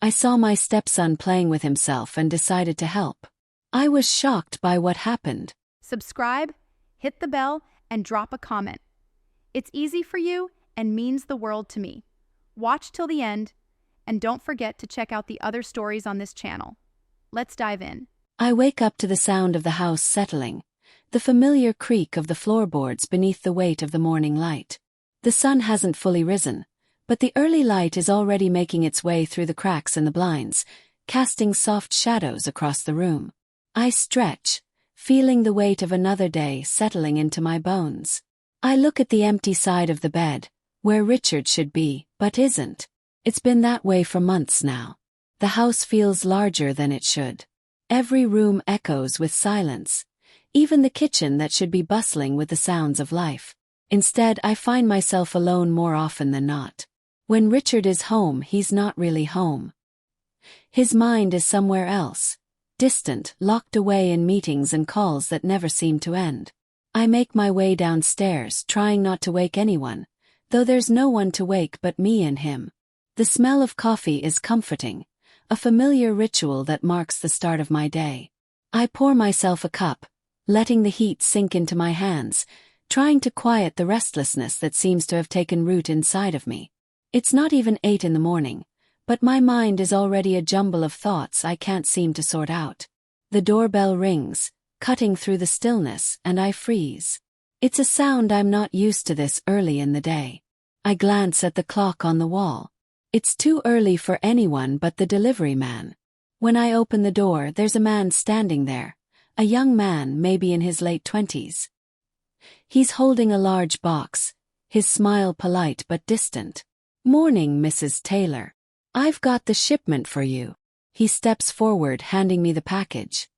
I saw my stepson playing with himself and decided to help. I was shocked by what happened. Subscribe, hit the bell, and drop a comment. It's easy for you and means the world to me. Watch till the end, and don't forget to check out the other stories on this channel. Let's dive in. I wake up to the sound of the house settling, the familiar creak of the floorboards beneath the weight of the morning light. The sun hasn't fully risen, but the early light is already making its way through the cracks in the blinds, casting soft shadows across the room. I stretch, feeling the weight of another day settling into my bones. I look at the empty side of the bed, where Richard should be, but isn't. It's been that way for months now. The house feels larger than it should. Every room echoes with silence, even the kitchen that should be bustling with the sounds of life. Instead, I find myself alone more often than not. When Richard is home, he's not really home. His mind is somewhere else, distant, locked away in meetings and calls that never seem to end. I make my way downstairs, trying not to wake anyone, though there's no one to wake but me and him. The smell of coffee is comforting, a familiar ritual that marks the start of my day. I pour myself a cup, letting the heat sink into my hands, trying to quiet the restlessness that seems to have taken root inside of me. It's not even 8 in the morning, but my mind is already a jumble of thoughts I can't seem to sort out. The doorbell rings, cutting through the stillness, and I freeze. It's a sound I'm not used to this early in the day. I glance at the clock on the wall. It's too early for anyone but the delivery man. When I open the door, there's a man standing there, a young man maybe in his late 20s. He's holding a large box, his smile polite but distant. "Morning, Mrs. Taylor. I've got the shipment for you." He steps forward, handing me the package.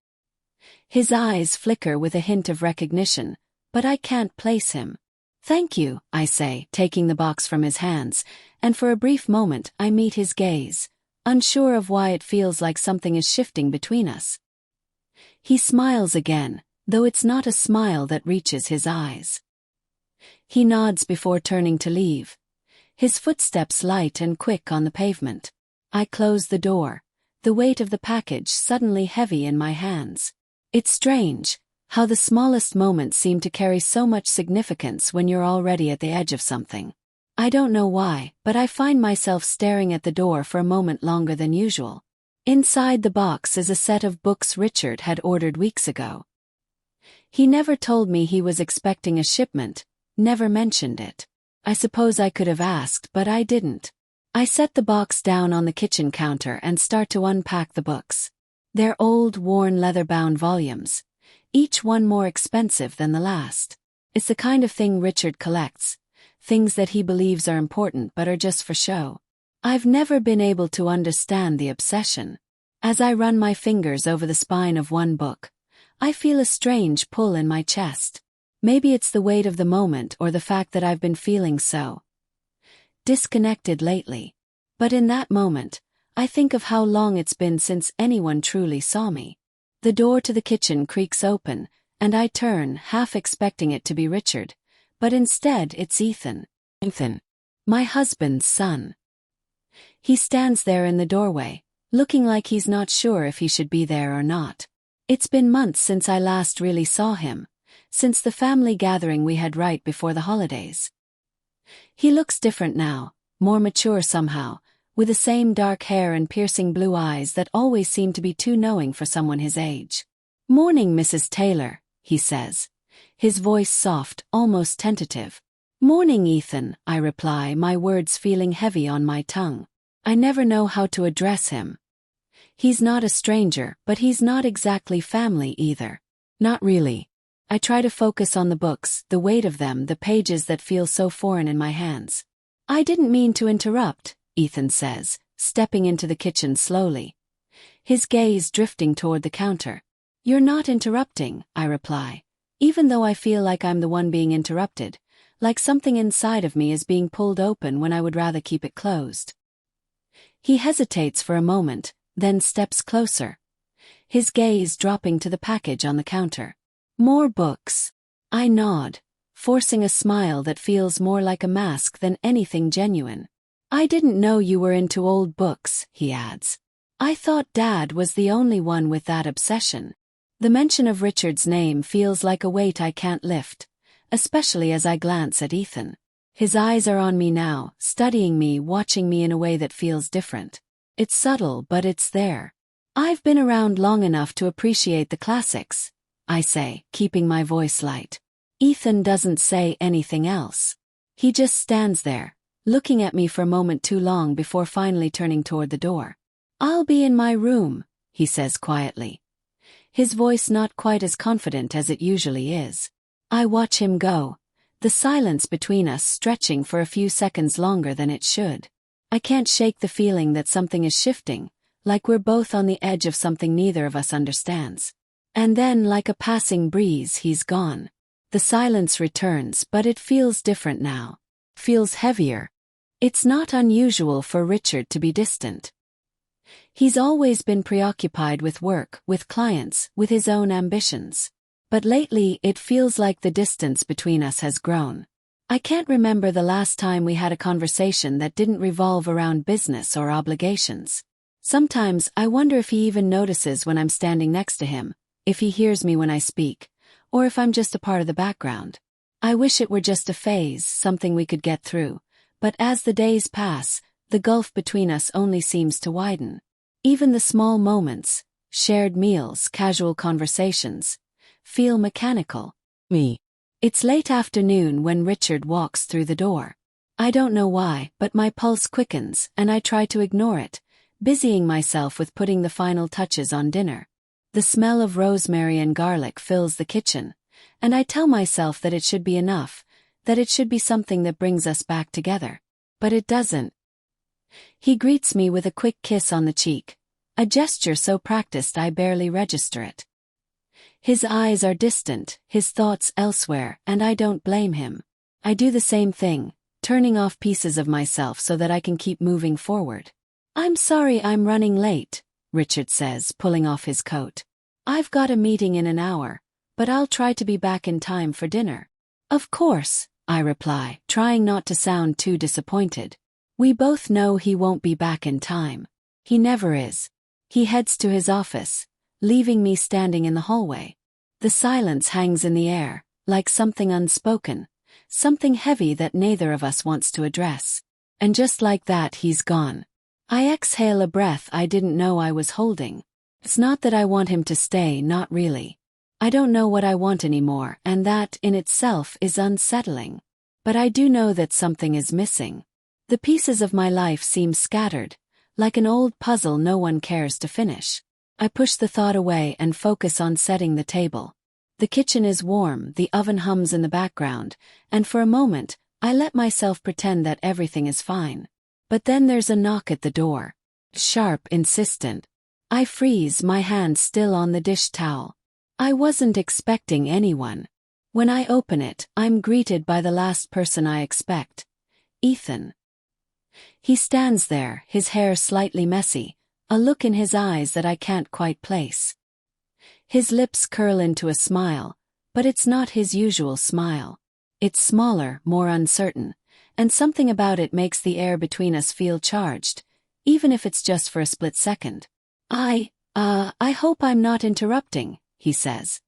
His eyes flicker with a hint of recognition, but I can't place him. "Thank you," I say, taking the box from his hands, and for a brief moment I meet his gaze, unsure of why it feels like something is shifting between us. He smiles again, though it's not a smile that reaches his eyes. He nods before turning to leave, his footsteps light and quick on the pavement. I close the door, the weight of the package suddenly heavy in my hands. It's strange how the smallest moments seem to carry so much significance when you're already at the edge of something. I don't know why, but I find myself staring at the door for a moment longer than usual. Inside the box is a set of books Richard had ordered weeks ago. He never told me he was expecting a shipment, never mentioned it. I suppose I could have asked, but I didn't. I set the box down on the kitchen counter and start to unpack the books. They're old, worn leather-bound volumes, each one more expensive than the last. It's the kind of thing Richard collects, things that he believes are important but are just for show. I've never been able to understand the obsession. As I run my fingers over the spine of one book, I feel a strange pull in my chest. Maybe it's the weight of the moment or the fact that I've been feeling so disconnected lately. But in that moment, I think of how long it's been since anyone truly saw me. The door to the kitchen creaks open, and I turn, half expecting it to be Richard, but instead it's Ethan. Ethan, my husband's son. He stands there in the doorway, looking like he's not sure if he should be there or not. It's been months since I last really saw him, since the family gathering we had right before the holidays. He looks different now, more mature somehow, with the same dark hair and piercing blue eyes that always seem to be too knowing for someone his age. "Morning, Mrs. Taylor," he says, his voice soft, almost tentative. "Morning, Ethan," I reply, my words feeling heavy on my tongue. I never know how to address him. He's not a stranger, but he's not exactly family either. Not really. I try to focus on the books, the weight of them, the pages that feel so foreign in my hands. "I didn't mean to interrupt," Ethan says, stepping into the kitchen slowly, his gaze drifting toward the counter. "You're not interrupting," I reply, even though I feel like I'm the one being interrupted, like something inside of me is being pulled open when I would rather keep it closed. He hesitates for a moment, then steps closer, his gaze dropping to the package on the counter. "More books." I nod, forcing a smile that feels more like a mask than anything genuine. I didn't know you were into old books, he adds. I thought Dad was the only one with that obsession. The mention of Richard's name feels like a weight I can't lift, especially as I glance at Ethan. His eyes are on me now, studying me, watching me in a way that feels different. It's subtle, but it's there. I've been around long enough to appreciate the classics, I say, keeping my voice light. Ethan doesn't say anything else. He just stands there, looking at me for a moment too long before finally turning toward the door. I'll be in my room, he says quietly. His voice not quite as confident as it usually is. I watch him go, the silence between us stretching for a few seconds longer than it should. I can't shake the feeling that something is shifting, like we're both on the edge of something neither of us understands. And then, like a passing breeze, he's gone. The silence returns, but it feels different now. Feels heavier. It's not unusual for Richard to be distant. He's always been preoccupied with work, with clients, with his own ambitions. But lately it feels like the distance between us has grown. I can't remember the last time we had a conversation that didn't revolve around business or obligations. Sometimes I wonder if he even notices when I'm standing next to him, if he hears me when I speak, or if I'm just a part of the background. I wish it were just a phase, something we could get through, but as the days pass, the gulf between us only seems to widen. Even the small moments, shared meals, casual conversations, feel mechanical. It's late afternoon when Richard walks through the door. I don't know why, but my pulse quickens and I try to ignore it, busying myself with putting the final touches on dinner. The smell of rosemary and garlic fills the kitchen, and I tell myself that it should be enough, that it should be something that brings us back together. But it doesn't. He greets me with a quick kiss on the cheek, a gesture so practiced I barely register it. His eyes are distant, his thoughts elsewhere, and I don't blame him. I do the same thing, turning off pieces of myself so that I can keep moving forward. I'm sorry I'm running late, Richard says, pulling off his coat. I've got a meeting in an hour, but I'll try to be back in time for dinner. Of course, I reply, trying not to sound too disappointed. We both know he won't be back in time. He never is. He heads to his office, leaving me standing in the hallway. The silence hangs in the air, like something unspoken, something heavy that neither of us wants to address. And just like that, he's gone. I exhale a breath I didn't know I was holding. It's not that I want him to stay, not really. I don't know what I want anymore, and that, in itself, is unsettling. But I do know that something is missing. The pieces of my life seem scattered, like an old puzzle no one cares to finish. I push the thought away and focus on setting the table. The kitchen is warm, the oven hums in the background, and for a moment, I let myself pretend that everything is fine. But then there's a knock at the door. Sharp, insistent. I freeze, my hand still on the dish towel. I wasn't expecting anyone. When I open it, I'm greeted by the last person I expect. Ethan. He stands there, his hair slightly messy, a look in his eyes that I can't quite place. His lips curl into a smile, but it's not his usual smile. It's smaller, more uncertain, and something about it makes the air between us feel charged, even if it's just for a split second. I hope I'm not interrupting, he says.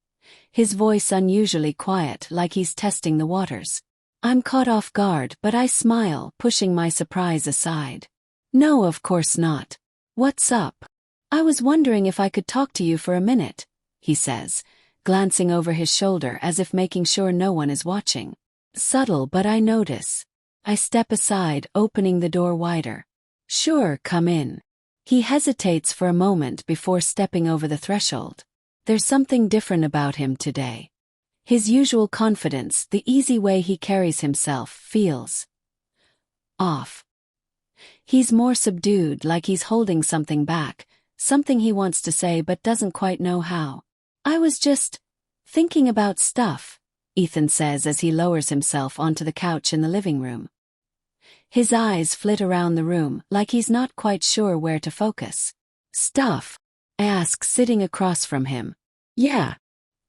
His voice unusually quiet, like he's testing the waters. I'm caught off guard, but I smile, pushing my surprise aside. No, of course not. What's up? I was wondering if I could talk to you for a minute, he says, glancing over his shoulder as if making sure no one is watching. Subtle, but I notice. I step aside, opening the door wider. Sure, come in. He hesitates for a moment before stepping over the threshold. There's something different about him today. His usual confidence, the easy way he carries himself, feels off. He's more subdued, like he's holding something back, something he wants to say but doesn't quite know how. I was just thinking about stuff, Ethan says as he lowers himself onto the couch in the living room. His eyes flit around the room, like he's not quite sure where to focus. Stuff? I ask, sitting across from him. Yeah.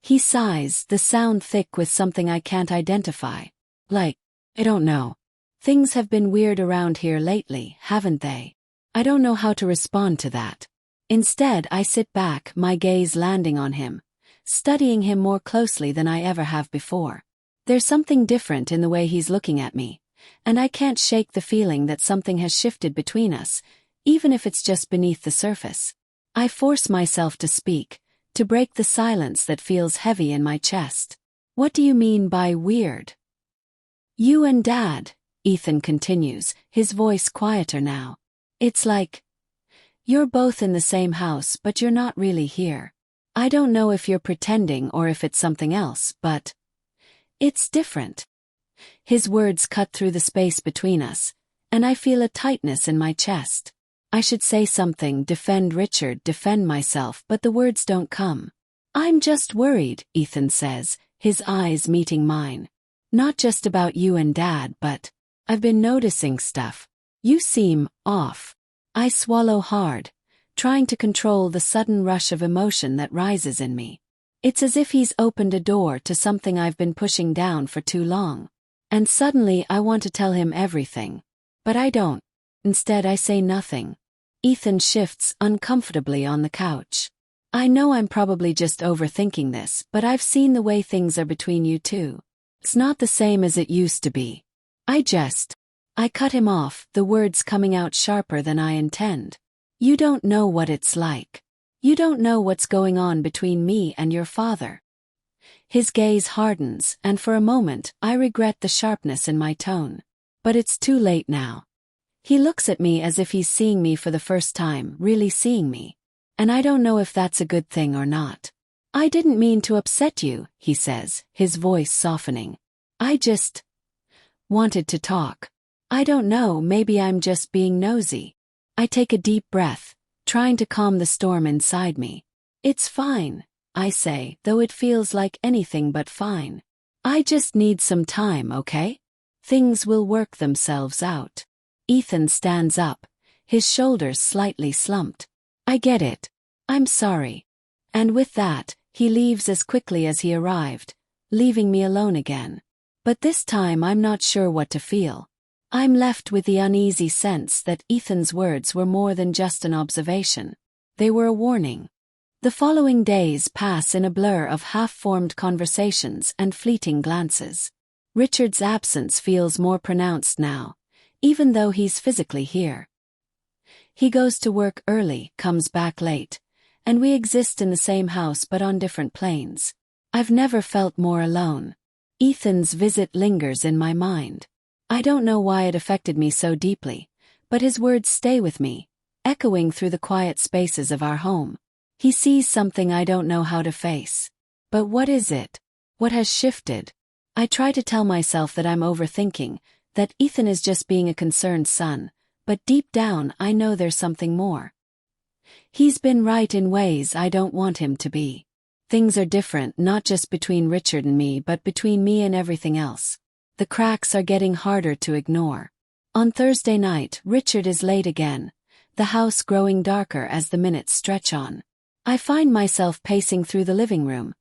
He sighs, the sound thick with something I can't identify. Like, I don't know. Things have been weird around here lately, haven't they? I don't know how to respond to that. Instead, I sit back, my gaze landing on him, studying him more closely than I ever have before. There's something different in the way he's looking at me, and I can't shake the feeling that something has shifted between us, even if it's just beneath the surface. I force myself to speak, to break the silence that feels heavy in my chest. What do you mean by weird? You and Dad, Ethan continues, his voice quieter now. It's like you're both in the same house, but you're not really here. I don't know if you're pretending or if it's something else, but it's different. His words cut through the space between us, and I feel a tightness in my chest. I should say something, defend Richard, defend myself, but the words don't come. I'm just worried, Ethan says, his eyes meeting mine. Not just about you and Dad, but I've been noticing stuff. You seem off. I swallow hard, trying to control the sudden rush of emotion that rises in me. It's as if he's opened a door to something I've been pushing down for too long. And suddenly I want to tell him everything. But I don't. Instead, I say nothing. Ethan shifts uncomfortably on the couch. I know I'm probably just overthinking this, but I've seen the way things are between you two. It's not the same as it used to be. I cut him off, the words coming out sharper than I intend. You don't know what it's like. You don't know what's going on between me and your father. His gaze hardens, and for a moment, I regret the sharpness in my tone. But it's too late now. He looks at me as if he's seeing me for the first time, really seeing me. And I don't know if that's a good thing or not. I didn't mean to upset you, he says, his voice softening. I just wanted to talk. I don't know, maybe I'm just being nosy. I take a deep breath, trying to calm the storm inside me. It's fine, I say, though it feels like anything but fine. I just need some time, okay? Things will work themselves out. Ethan stands up, his shoulders slightly slumped. I get it. I'm sorry. And with that, he leaves as quickly as he arrived, leaving me alone again. But this time I'm not sure what to feel. I'm left with the uneasy sense that Ethan's words were more than just an observation. They were a warning. The following days pass in a blur of half-formed conversations and fleeting glances. Richard's absence feels more pronounced now, even though he's physically here. He goes to work early, comes back late, and we exist in the same house but on different planes. I've never felt more alone. Ethan's visit lingers in my mind. I don't know why it affected me so deeply, but his words stay with me, echoing through the quiet spaces of our home. He sees something I don't know how to face. But what is it? What has shifted? I try to tell myself that I'm overthinking, that Ethan is just being a concerned son, but deep down I know there's something more. He's been right in ways I don't want him to be. Things are different not just between Richard and me but between me and everything else. The cracks are getting harder to ignore. On Thursday night, Richard is late again, the house growing darker as the minutes stretch on. I find myself pacing through the living room,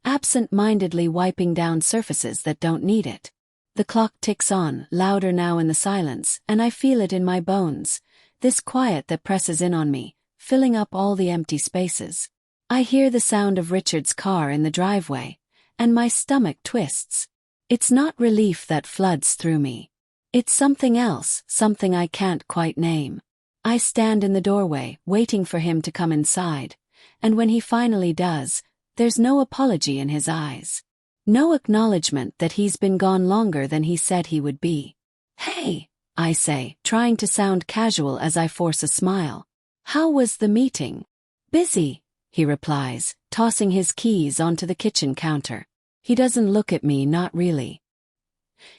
absent-mindedly wiping down surfaces that don't need it. The clock ticks on, louder now in the silence, and I feel it in my bones, this quiet that presses in on me, filling up all the empty spaces. I hear the sound of Richard's car in the driveway, and my stomach twists. It's not relief that floods through me. It's something else, something I can't quite name. I stand in the doorway, waiting for him to come inside, and when he finally does, there's no apology in his eyes. No acknowledgement that he's been gone longer than he said he would be. Hey, I say, trying to sound casual as I force a smile. How was the meeting? Busy, he replies, tossing his keys onto the kitchen counter. He doesn't look at me, not really.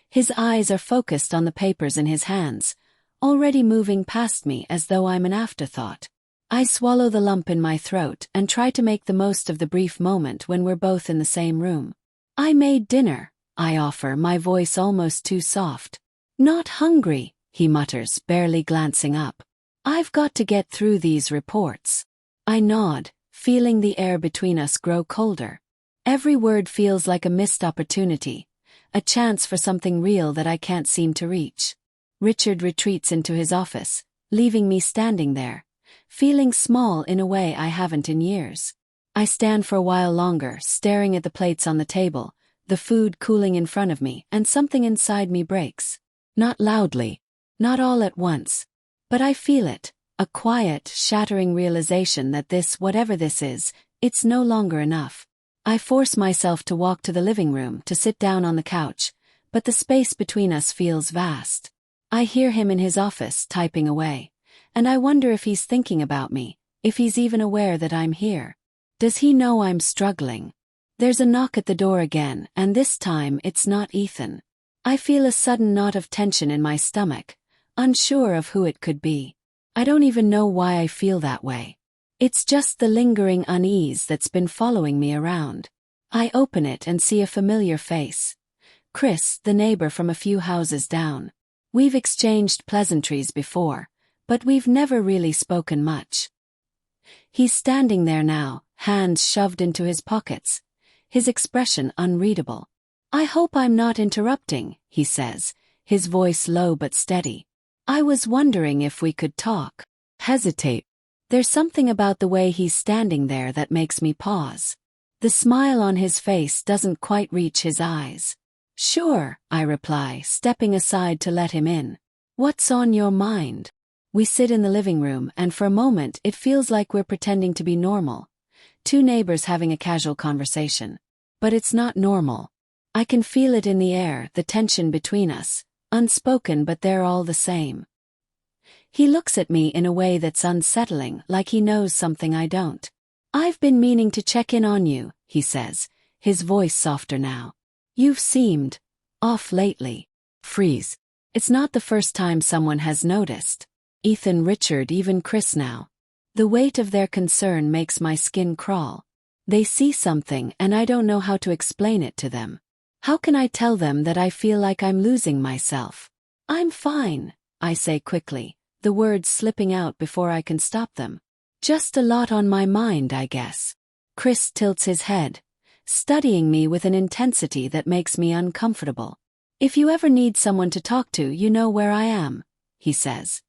His eyes are focused on the papers in his hands, already moving past me as though I'm an afterthought. I swallow the lump in my throat and try to make the most of the brief moment when we're both in the same room. I made dinner, I offer, my voice almost too soft. Not hungry, he mutters, barely glancing up. I've got to get through these reports. I nod, feeling the air between us grow colder. Every word feels like a missed opportunity, a chance for something real that I can't seem to reach. Richard retreats into his office, leaving me standing there, feeling small in a way I haven't in years. I stand for a while longer, staring at the plates on the table, the food cooling in front of me, and something inside me breaks. Not loudly, not all at once, but I feel it, a quiet, shattering realization that this, whatever this is, it's no longer enough. I force myself to walk to the living room, to sit down on the couch, but the space between us feels vast. I hear him in his office typing away, and I wonder if he's thinking about me, if he's even aware that I'm here. Does he know I'm struggling? There's a knock at the door again, and this time it's not Ethan. I feel a sudden knot of tension in my stomach, unsure of who it could be. I don't even know why I feel that way. It's just the lingering unease that's been following me around. I open it and see a familiar face. Chris, the neighbor from a few houses down. We've exchanged pleasantries before, but we've never really spoken much. He's standing there now, hands shoved into his pockets, his expression unreadable. "I hope I'm not interrupting," he says, his voice low but steady. "I was wondering if we could talk." Hesitate. There's something about the way he's standing there that makes me pause. The smile on his face doesn't quite reach his eyes. "Sure," I reply, stepping aside to let him in. "What's on your mind?" We sit in the living room, and for a moment it feels like we're pretending to be normal. Two neighbors having a casual conversation. But it's not normal. I can feel it in the air, the tension between us, unspoken but they're all the same. He looks at me in a way that's unsettling, like he knows something I don't. "I've been meaning to check in on you," he says, his voice softer now. "You've seemed off lately." Freeze. It's not the first time someone has noticed. Ethan, Richard, even Chris now. The weight of their concern makes my skin crawl. They see something and I don't know how to explain it to them. How can I tell them that I feel like I'm losing myself? "I'm fine," I say quickly, the words slipping out before I can stop them. "Just a lot on my mind, I guess." Chris tilts his head, studying me with an intensity that makes me uncomfortable. "If you ever need someone to talk to, you know where I am," he says.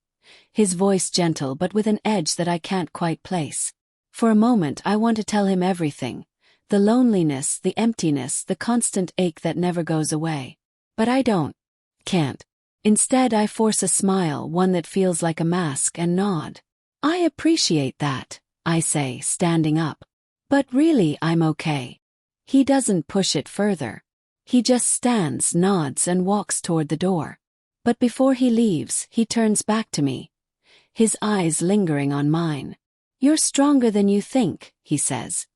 His voice gentle but with an edge that I can't quite place. For a moment I want to tell him everything. The loneliness, the emptiness, the constant ache that never goes away. But I can't. Instead I force a smile, one that feels like a mask, and nod. "I appreciate that," I say, standing up. "But really I'm okay." He doesn't push it further. He just stands, nods, and walks toward the door. But before he leaves, he turns back to me, his eyes lingering on mine. "You're stronger than you think," he says,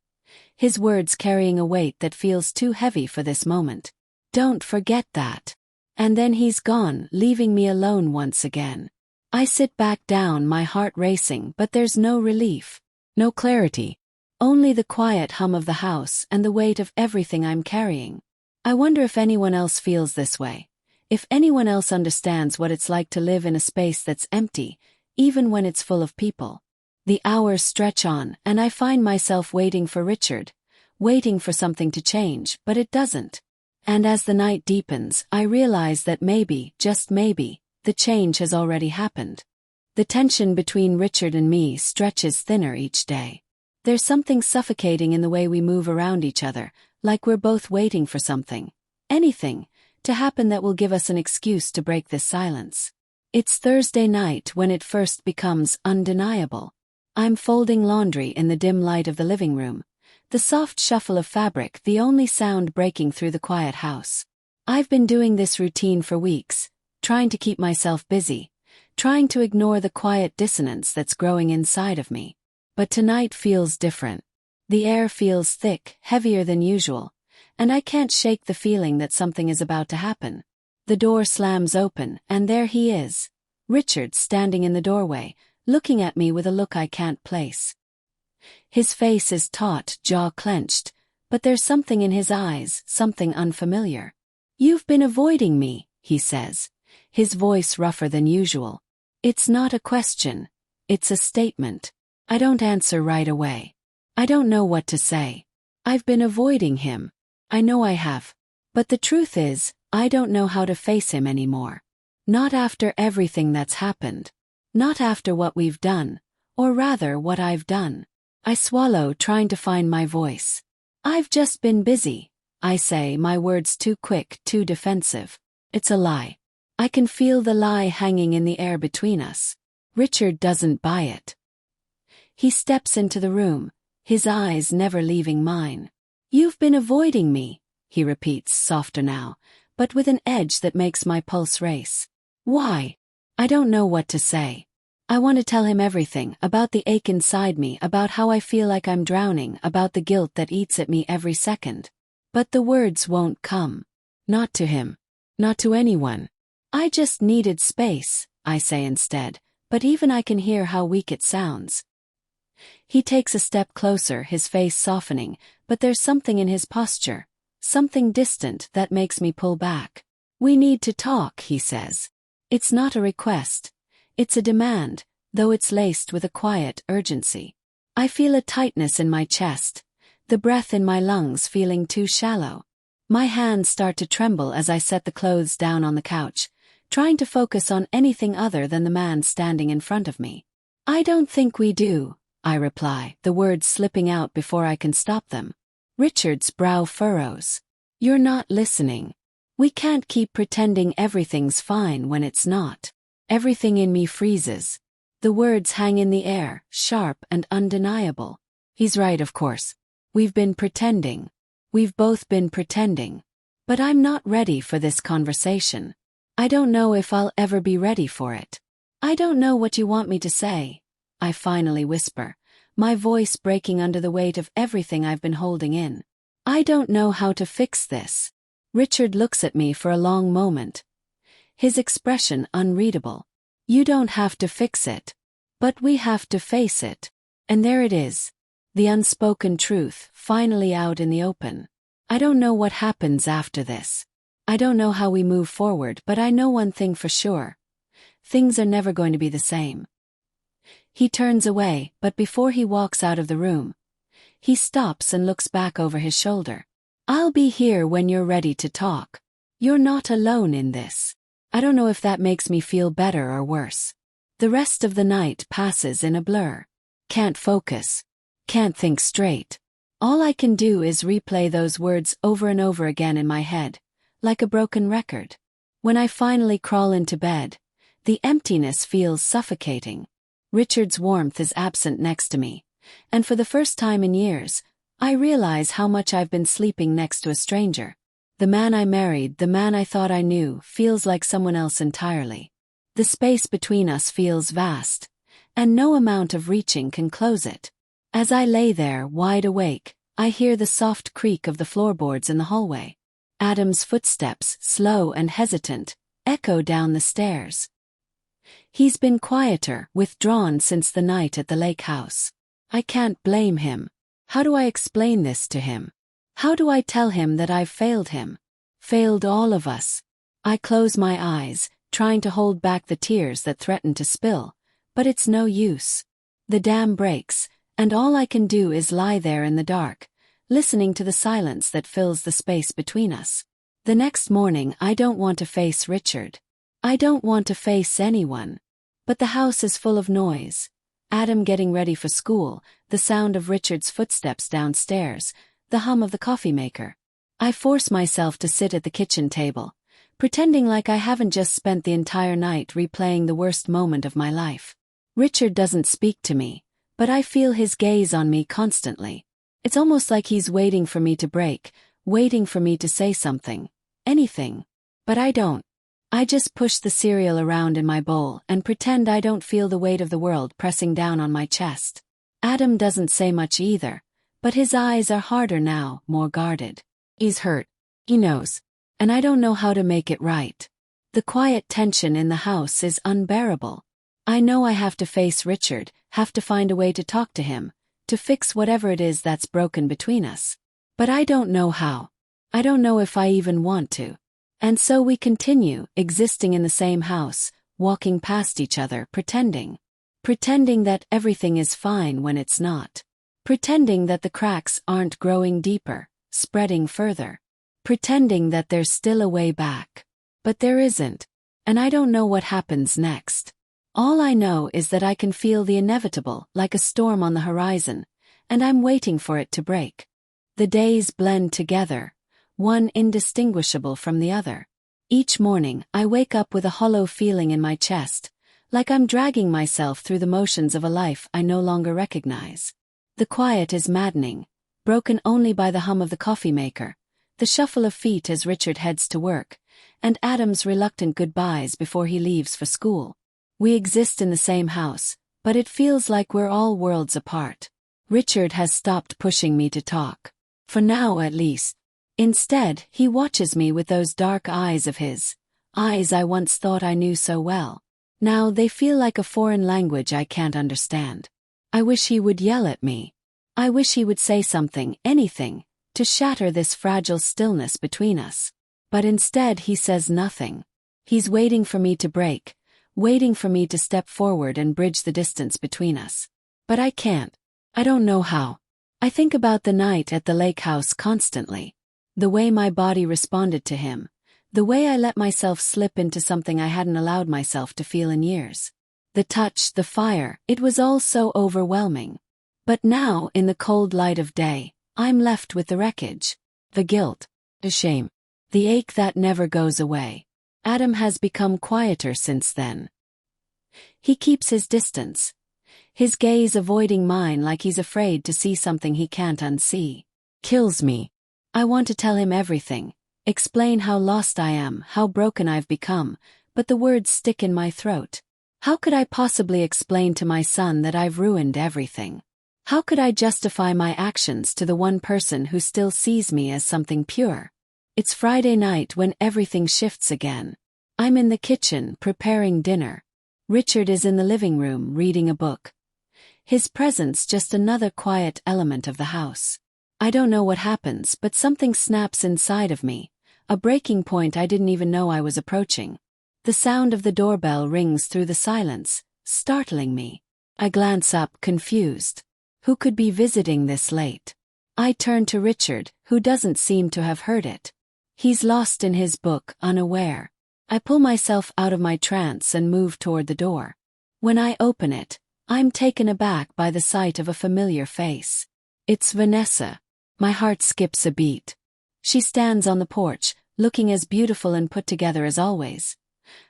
his words carrying a weight that feels too heavy for this moment. "Don't forget that." And then he's gone, leaving me alone once again. I sit back down, my heart racing, but there's no relief, no clarity. Only the quiet hum of the house and the weight of everything I'm carrying. I wonder if anyone else feels this way. If anyone else understands what it's like to live in a space that's empty, even when it's full of people. The hours stretch on, and I find myself waiting for Richard, waiting for something to change, but it doesn't. And as the night deepens, I realize that maybe, just maybe, the change has already happened. The tension between Richard and me stretches thinner each day. There's something suffocating in the way we move around each other, like we're both waiting for something, anything, to happen that will give us an excuse to break this silence. It's Thursday night when it first becomes undeniable. I'm folding laundry in the dim light of the living room, the soft shuffle of fabric the only sound breaking through the quiet house. I've been doing this routine for weeks, trying to keep myself busy, trying to ignore the quiet dissonance that's growing inside of me. But tonight feels different. The air feels thick, heavier than usual, and I can't shake the feeling that something is about to happen. The door slams open, and there he is, Richard, standing in the doorway, looking at me with a look I can't place. His face is taut, jaw clenched, but there's something in his eyes, something unfamiliar. "You've been avoiding me," he says, his voice rougher than usual. It's not a question, it's a statement. I don't answer right away. I don't know what to say. I've been avoiding him. I know I have. But the truth is, I don't know how to face him anymore. Not after everything that's happened. Not after what we've done, or rather what I've done. I swallow, trying to find my voice. I've just been busy, I say, my words too quick, too defensive. It's a lie. I can feel the lie hanging in the air between us. Richard doesn't buy it. He steps into the room, his eyes never leaving mine. You've been avoiding me, he repeats, softer now, but with an edge that makes my pulse race. Why? I don't know what to say. I want to tell him everything, about the ache inside me, about how I feel like I'm drowning, about the guilt that eats at me every second. But the words won't come. Not to him. Not to anyone. I just needed space, I say instead, but even I can hear how weak it sounds. He takes a step closer, his face softening, but there's something in his posture, something distant that makes me pull back. We need to talk, he says. It's not a request. It's a demand, though it's laced with a quiet urgency. I feel a tightness in my chest, the breath in my lungs feeling too shallow. My hands start to tremble as I set the clothes down on the couch, trying to focus on anything other than the man standing in front of me. I don't think we do, I reply, the words slipping out before I can stop them. Richard's brow furrows. You're not listening. We can't keep pretending everything's fine when it's not. Everything in me freezes. The words hang in the air, sharp and undeniable. He's right, of course. We've been pretending. We've both been pretending. But I'm not ready for this conversation. I don't know if I'll ever be ready for it. I don't know what you want me to say, I finally whisper, my voice breaking under the weight of everything I've been holding in. I don't know how to fix this. Richard looks at me for a long moment, his expression unreadable. You don't have to fix it. But we have to face it. And there it is. The unspoken truth, finally out in the open. I don't know what happens after this. I don't know how we move forward, but I know one thing for sure. Things are never going to be the same. He turns away, but before he walks out of the room, he stops and looks back over his shoulder. I'll be here when you're ready to talk. You're not alone in this. I don't know if that makes me feel better or worse. The rest of the night passes in a blur. Can't focus. Can't think straight. All I can do is replay those words over and over again in my head, like a broken record. When I finally crawl into bed, the emptiness feels suffocating. Richard's warmth is absent next to me, and for the first time in years, I realize how much I've been sleeping next to a stranger. The man I married, the man I thought I knew, feels like someone else entirely. The space between us feels vast, and no amount of reaching can close it. As I lay there, wide awake, I hear the soft creak of the floorboards in the hallway. Adam's footsteps, slow and hesitant, echo down the stairs. He's been quieter, withdrawn since the night at the lake house. I can't blame him. How do I explain this to him? How do I tell him that I've failed him? Failed all of us. I close my eyes, trying to hold back the tears that threaten to spill, but it's no use. The dam breaks, and all I can do is lie there in the dark, listening to the silence that fills the space between us. The next morning I don't want to face Richard. I don't want to face anyone. But the house is full of noise. Adam getting ready for school, the sound of Richard's footsteps downstairs, the hum of the coffee maker. I force myself to sit at the kitchen table, pretending like I haven't just spent the entire night replaying the worst moment of my life. Richard doesn't speak to me, but I feel his gaze on me constantly. It's almost like he's waiting for me to break, waiting for me to say something, anything. But I don't. I just push the cereal around in my bowl and pretend I don't feel the weight of the world pressing down on my chest. Adam doesn't say much either, but his eyes are harder now, more guarded. He's hurt. He knows. And I don't know how to make it right. The quiet tension in the house is unbearable. I know I have to face Richard, have to find a way to talk to him, to fix whatever it is that's broken between us. But I don't know how. I don't know if I even want to. And so we continue, existing in the same house, walking past each other, pretending that everything is fine when it's not. Pretending that the cracks aren't growing deeper, spreading further. Pretending that there's still a way back. But there isn't. and I don't know what happens next. All I know is that I can feel the inevitable, like a storm on the horizon, and I'm waiting for it to break. The days blend together, one indistinguishable from the other. Each morning, I wake up with a hollow feeling in my chest, like I'm dragging myself through the motions of a life I no longer recognize. The quiet is maddening, broken only by the hum of the coffee maker, the shuffle of feet as Richard heads to work, and Adam's reluctant goodbyes before he leaves for school. We exist in the same house, but it feels like we're all worlds apart. Richard has stopped pushing me to talk. For now, at least. Instead, he watches me with those dark eyes of his, eyes I once thought I knew so well. Now they feel like a foreign language I can't understand. I wish he would yell at me. I wish he would say something, anything, to shatter this fragile stillness between us. But instead he says nothing. He's waiting for me to break, waiting for me to step forward and bridge the distance between us. But I can't. I don't know how. I think about the night at the lake house constantly. The way my body responded to him. The way I let myself slip into something I hadn't allowed myself to feel in years. The touch, the fire, it was all so overwhelming. But now, in the cold light of day, I'm left with the wreckage. The guilt. The shame. The ache that never goes away. Adam has become quieter since then. He keeps his distance. His gaze avoiding mine like he's afraid to see something he can't unsee. Kills me. I want to tell him everything. Explain how lost I am, how broken I've become, but the words stick in my throat. How could I possibly explain to my son that I've ruined everything? How could I justify my actions to the one person who still sees me as something pure? It's Friday night when everything shifts again. I'm in the kitchen, preparing dinner. Richard is in the living room, reading a book. His presence just another quiet element of the house. I don't know what happens, but something snaps inside of me. A breaking point I didn't even know I was approaching. The sound of the doorbell rings through the silence, startling me. I glance up, confused. Who could be visiting this late? I turn to Richard, who doesn't seem to have heard it. He's lost in his book, unaware. I pull myself out of my trance and move toward the door. When I open it, I'm taken aback by the sight of a familiar face. It's Vanessa. My heart skips a beat. She stands on the porch, looking as beautiful and put together as always.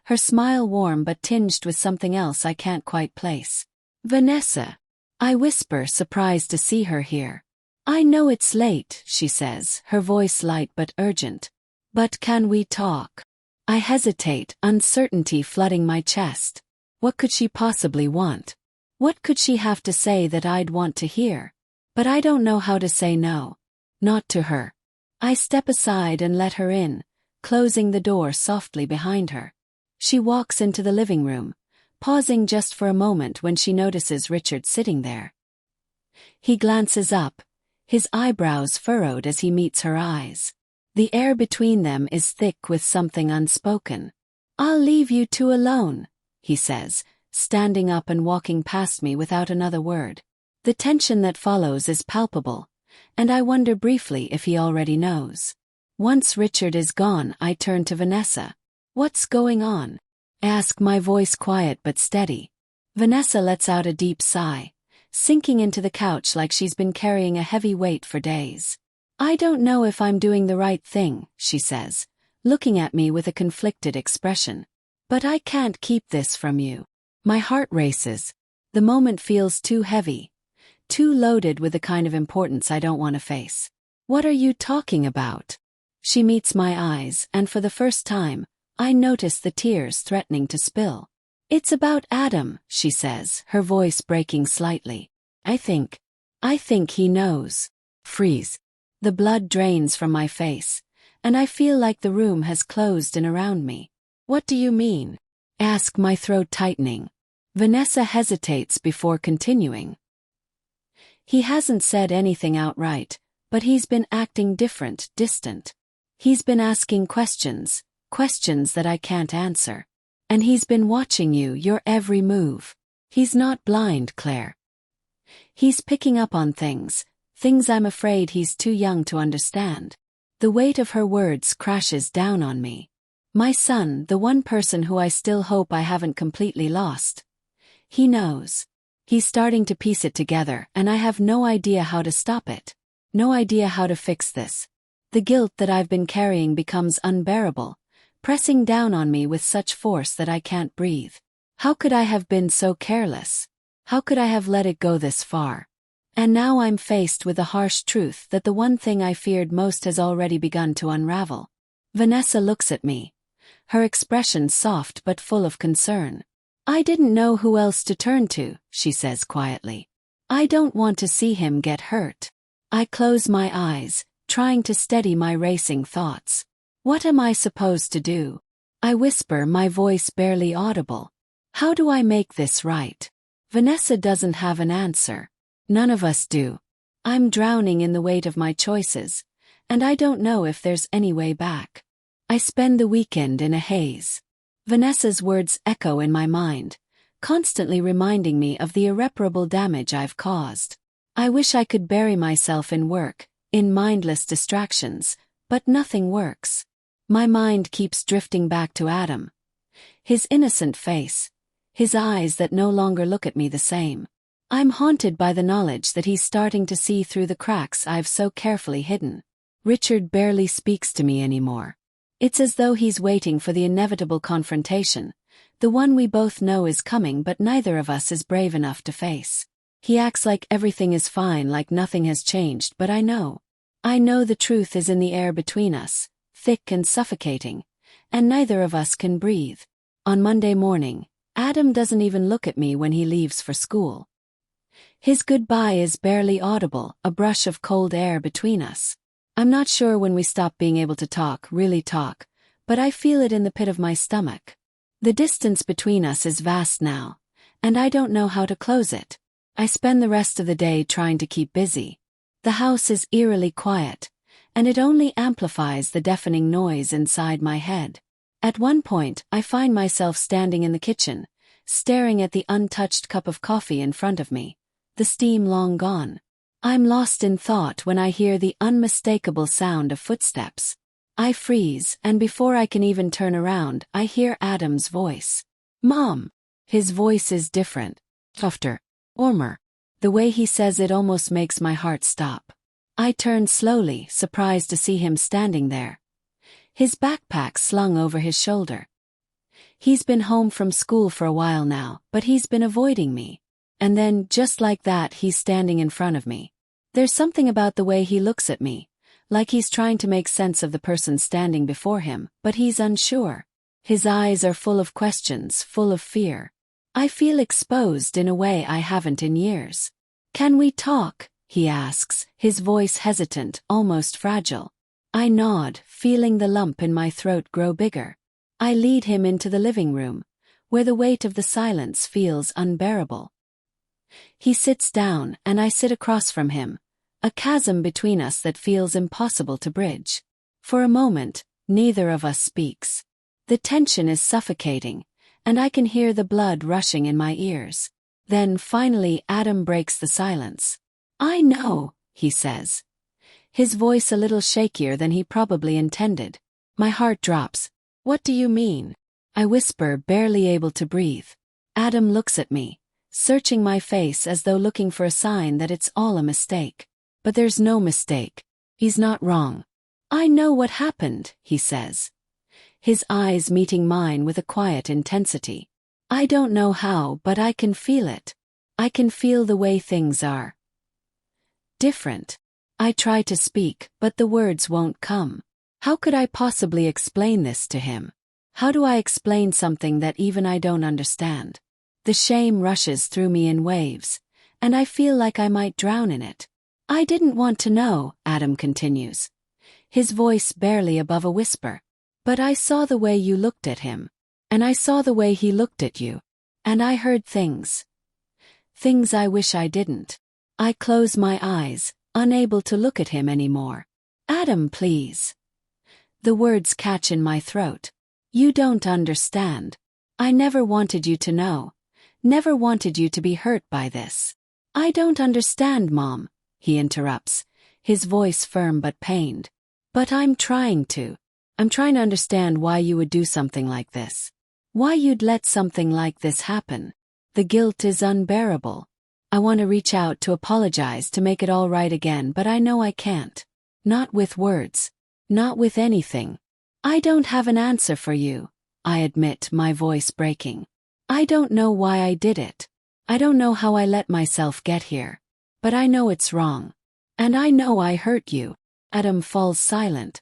Her smile warm but tinged with something else I can't quite place. Vanessa. I whisper, surprised to see her here. I know it's late, she says, her voice light but urgent. But can we talk? I hesitate, uncertainty flooding my chest. What could she possibly want? What could she have to say that I'd want to hear? But I don't know how to say no. Not to her. I step aside and let her in, closing the door softly behind her. She walks into the living room, pausing just for a moment when she notices Richard sitting there. He glances up, his eyebrows furrowed as he meets her eyes. The air between them is thick with something unspoken. I'll leave you two alone, he says, standing up and walking past me without another word. The tension that follows is palpable, and I wonder briefly if he already knows. Once Richard is gone, I turn to Vanessa. What's going on? I ask, my voice quiet but steady. Vanessa lets out a deep sigh, sinking into the couch like she's been carrying a heavy weight for days. I don't know if I'm doing the right thing, she says, looking at me with a conflicted expression. But I can't keep this from you. My heart races. The moment feels too heavy, too loaded with the kind of importance I don't want to face. What are you talking about? She meets my eyes, and for the first time, I notice the tears threatening to spill. It's about Adam, she says, her voice breaking slightly. I think he knows. Freeze. The blood drains from my face, and I feel like the room has closed in around me. What do you mean? Ask, my throat tightening. Vanessa hesitates before continuing. He hasn't said anything outright, but he's been acting different, distant. He's been asking questions that I can't answer. And he's been watching you, your every move. He's not blind, Claire. He's picking up on things I'm afraid he's too young to understand. The weight of her words crashes down on me. My son, the one person who I still hope I haven't completely lost. He knows. He's starting to piece it together, and I have no idea how to stop it. No idea how to fix this. The guilt that I've been carrying becomes unbearable, pressing down on me with such force that I can't breathe. How could I have been so careless? How could I have let it go this far? And now I'm faced with the harsh truth that the one thing I feared most has already begun to unravel. Vanessa looks at me, her expression soft but full of concern. I didn't know who else to turn to, she says quietly. I don't want to see him get hurt. I close my eyes, trying to steady my racing thoughts. What am I supposed to do? I whisper, my voice barely audible. How do I make this right? Vanessa doesn't have an answer. None of us do. I'm drowning in the weight of my choices, and I don't know if there's any way back. I spend the weekend in a haze. Vanessa's words echo in my mind, constantly reminding me of the irreparable damage I've caused. I wish I could bury myself in work, in mindless distractions, but nothing works. My mind keeps drifting back to Adam. His innocent face, his eyes that no longer look at me the same. I'm haunted by the knowledge that he's starting to see through the cracks I've so carefully hidden. Richard barely speaks to me anymore. It's as though he's waiting for the inevitable confrontation, the one we both know is coming but neither of us is brave enough to face. He acts like everything is fine, like nothing has changed, but I know. I know the truth is in the air between us, thick and suffocating, and neither of us can breathe. On Monday morning, Adam doesn't even look at me when he leaves for school. His goodbye is barely audible, a brush of cold air between us. I'm not sure when we stop being able to talk, really talk, but I feel it in the pit of my stomach. The distance between us is vast now, and I don't know how to close it. I spend the rest of the day trying to keep busy. The house is eerily quiet, and it only amplifies the deafening noise inside my head. At one point, I find myself standing in the kitchen, staring at the untouched cup of coffee in front of me, the steam long gone. I'm lost in thought when I hear the unmistakable sound of footsteps. I freeze, and before I can even turn around, I hear Adam's voice. Mom! His voice is different, softer, warmer. The way he says it almost makes my heart stop. I turn slowly, surprised to see him standing there, his backpack slung over his shoulder. He's been home from school for a while now, but he's been avoiding me. And then, just like that, he's standing in front of me. There's something about the way he looks at me, like he's trying to make sense of the person standing before him, but he's unsure. His eyes are full of questions, full of fear. I feel exposed in a way I haven't in years. Can we talk? He asks, his voice hesitant, almost fragile. I nod, feeling the lump in my throat grow bigger. I lead him into the living room, where the weight of the silence feels unbearable. He sits down, and I sit across from him, a chasm between us that feels impossible to bridge. For a moment, neither of us speaks. The tension is suffocating, and I can hear the blood rushing in my ears. Then, finally, Adam breaks the silence. I know, he says, his voice a little shakier than he probably intended. My heart drops. What do you mean? I whisper, barely able to breathe. Adam looks at me, searching my face as though looking for a sign that it's all a mistake. But there's no mistake. He's not wrong. I know what happened, he says, his eyes meeting mine with a quiet intensity. I don't know how, but I can feel it. I can feel the way things are different. I try to speak, but the words won't come. How could I possibly explain this to him? How do I explain something that even I don't understand? The shame rushes through me in waves, and I feel like I might drown in it. I didn't want to know, Adam continues, his voice barely above a whisper. But I saw the way you looked at him, and I saw the way he looked at you, and I heard things. Things I wish I didn't. I close my eyes, unable to look at him anymore. Adam, please. The words catch in my throat. You don't understand. I never wanted you to know. Never wanted you to be hurt by this. I don't understand, Mom, he interrupts, his voice firm but pained. But I'm trying to. I'm trying to understand why you would do something like this. Why you'd let something like this happen. The guilt is unbearable. I want to reach out to apologize to make it all right again, but I know I can't. Not with words. Not with anything. I don't have an answer for you, I admit, my voice breaking. I don't know why I did it. I don't know how I let myself get here. But I know it's wrong. And I know I hurt you. Adam falls silent.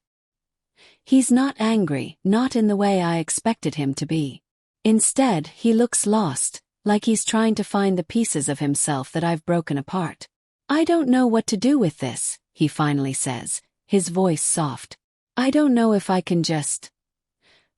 He's not angry, not in the way I expected him to be. Instead, he looks lost, like he's trying to find the pieces of himself that I've broken apart. I don't know what to do with this, he finally says, his voice soft. I don't know if I can just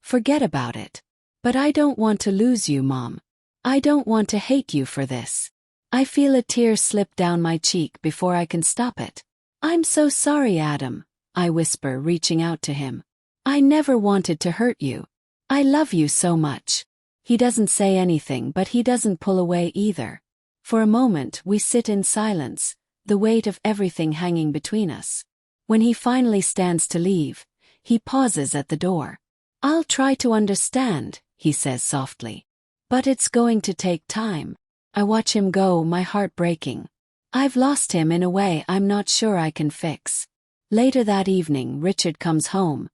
forget about it. But I don't want to lose you, Mom. I don't want to hate you for this. I feel a tear slip down my cheek before I can stop it. I'm so sorry, Adam, I whisper, reaching out to him. I never wanted to hurt you. I love you so much. He doesn't say anything, but he doesn't pull away either. For a moment we sit in silence, the weight of everything hanging between us. When he finally stands to leave, he pauses at the door. I'll try to understand, he says softly. But it's going to take time. I watch him go, my heart breaking. I've lost him in a way I'm not sure I can fix. Later that evening, Richard comes home,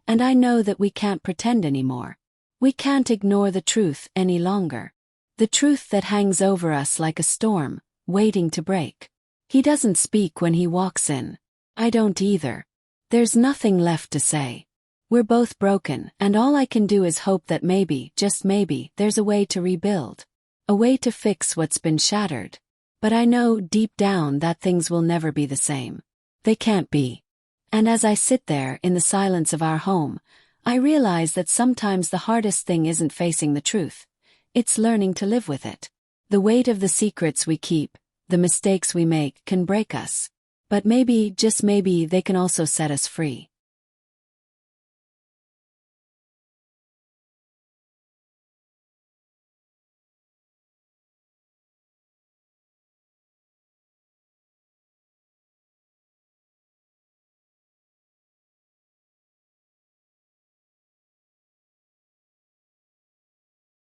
and I know that we can't pretend anymore. We can't ignore the truth any longer. The truth that hangs over us like a storm, waiting to break. He doesn't speak when he walks in. I don't either. There's nothing left to say. We're both broken, and all I can do is hope that maybe, just maybe, there's a way to rebuild. A way to fix what's been shattered. But I know deep down that things will never be the same. They can't be. And as I sit there in the silence of our home, I realize that sometimes the hardest thing isn't facing the truth. It's learning to live with it. The weight of the secrets we keep, the mistakes we make, can break us. But maybe, just maybe, they can also set us free.